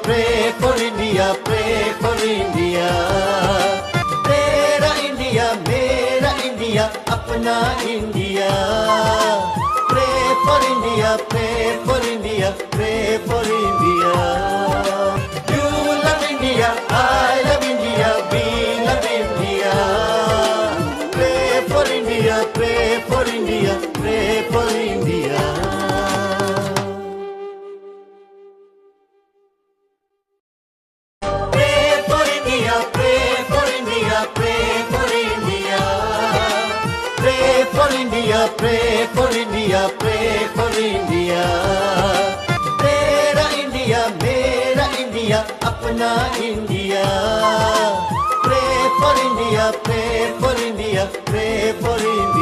pray for India, pray for India. Tera India, mera India, apna India. Pray for India, pray for India, pray for India. You love India, I love India, we love India. Pray for India, pray for India, pray for India. Pray for India, pray for India, pray for India. Pray for India, pray for India, pray for India. Tera India, mera India, apna India. Pray for India, pray for India, pray for India.